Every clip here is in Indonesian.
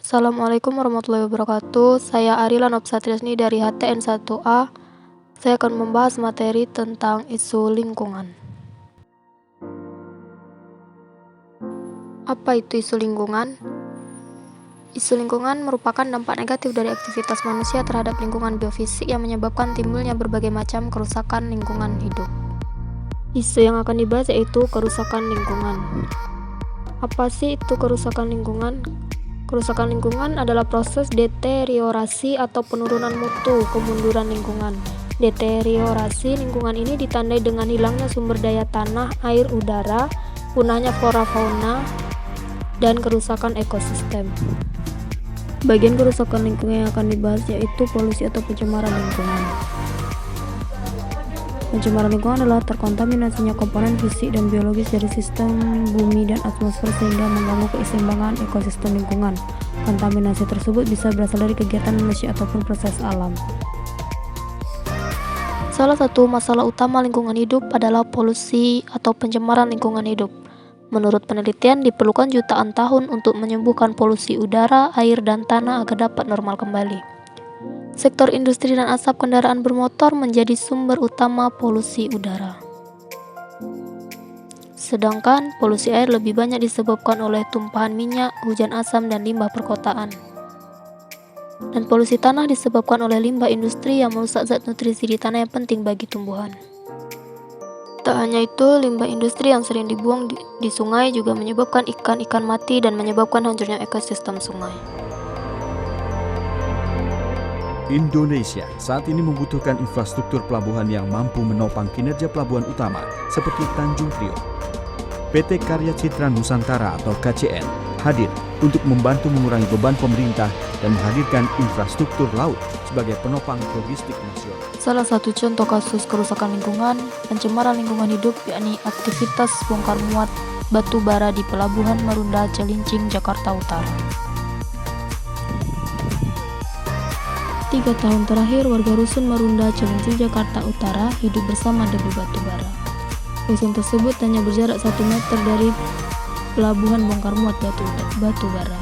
Assalamualaikum warahmatullahi wabarakatuh. Saya Arila Nopsatriasni dari HTN 1A. Saya akan membahas materi tentang isu lingkungan. Apa itu isu lingkungan? Isu lingkungan merupakan dampak negatif dari aktivitas manusia terhadap lingkungan biofisik yang menyebabkan timbulnya berbagai macam kerusakan lingkungan hidup. Isu yang akan dibahas yaitu kerusakan lingkungan. Apa sih itu kerusakan lingkungan? Kerusakan lingkungan adalah proses deteriorasi atau penurunan mutu kemunduran lingkungan. Deteriorasi lingkungan ini ditandai dengan hilangnya sumber daya tanah, air, udara, punahnya flora fauna, dan kerusakan ekosistem. Bagian kerusakan lingkungan yang akan dibahas yaitu polusi atau pencemaran lingkungan. Pencemaran lingkungan adalah terkontaminasinya komponen fisik dan biologis dari sistem bumi dan atmosfer sehingga mengganggu keseimbangan ekosistem lingkungan. Kontaminasi tersebut bisa berasal dari kegiatan manusia ataupun proses alam. Salah satu masalah utama lingkungan hidup adalah polusi atau pencemaran lingkungan hidup. Menurut penelitian, diperlukan jutaan tahun untuk menyembuhkan polusi udara, air, dan tanah agar dapat normal kembali. Sektor industri dan asap kendaraan bermotor menjadi sumber utama polusi udara. Sedangkan polusi air lebih banyak disebabkan oleh tumpahan minyak, hujan asam, dan limbah perkotaan. Dan polusi tanah disebabkan oleh limbah industri yang merusak zat nutrisi di tanah yang penting bagi tumbuhan. Tak hanya itu, limbah industri yang sering dibuang di sungai juga menyebabkan ikan-ikan mati dan menyebabkan hancurnya ekosistem sungai. Indonesia saat ini membutuhkan infrastruktur pelabuhan yang mampu menopang kinerja pelabuhan utama seperti Tanjung Priok. PT Karya Citra Nusantara atau KCN hadir untuk membantu mengurangi beban pemerintah dan menghadirkan infrastruktur laut sebagai penopang logistik nasional. Salah satu contoh kasus kerusakan lingkungan, pencemaran lingkungan hidup, yakni aktivitas bongkar muat batu bara di Pelabuhan Marunda, Cilincing, Jakarta Utara. 3 tahun terakhir, warga Rusun Marunda, Cilincing, Jakarta Utara hidup bersama debu batu bara. Rusun tersebut hanya berjarak 1 meter dari pelabuhan bongkar muat batu bara.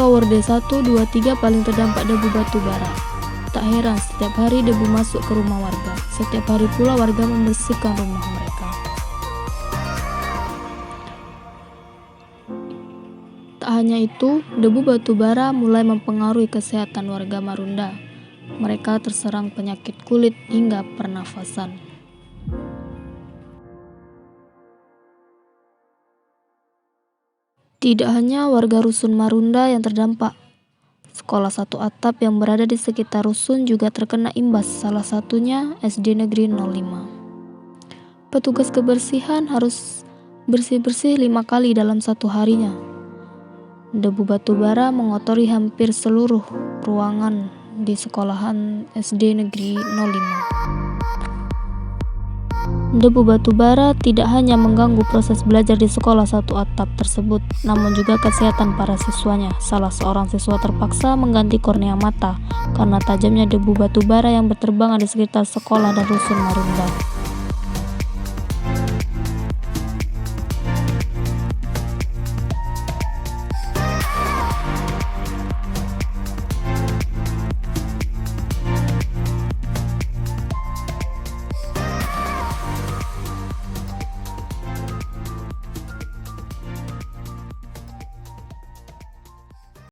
Tower D1, 2, 3 paling terdampak debu batu bara. Tak heran setiap hari debu masuk ke rumah warga. Setiap hari pula warga membersihkan rumah mereka. Tak hanya itu, debu batu bara mulai mempengaruhi kesehatan warga Marunda. Mereka terserang penyakit kulit hingga pernafasan. Tidak hanya warga Rusun Marunda yang terdampak. Sekolah satu atap yang berada di sekitar rusun juga terkena imbas, salah satunya SD Negeri 05. Petugas kebersihan harus bersih-bersih 5 kali dalam satu harinya. Debu batu bara mengotori hampir seluruh ruangan di sekolahan SD Negeri 05. Debu batu bara tidak hanya mengganggu proses belajar di sekolah satu atap tersebut, namun juga kesehatan para siswanya. Salah seorang siswa terpaksa mengganti kornea mata karena tajamnya debu batu bara yang berterbangan di sekitar sekolah dan rusun Marunda.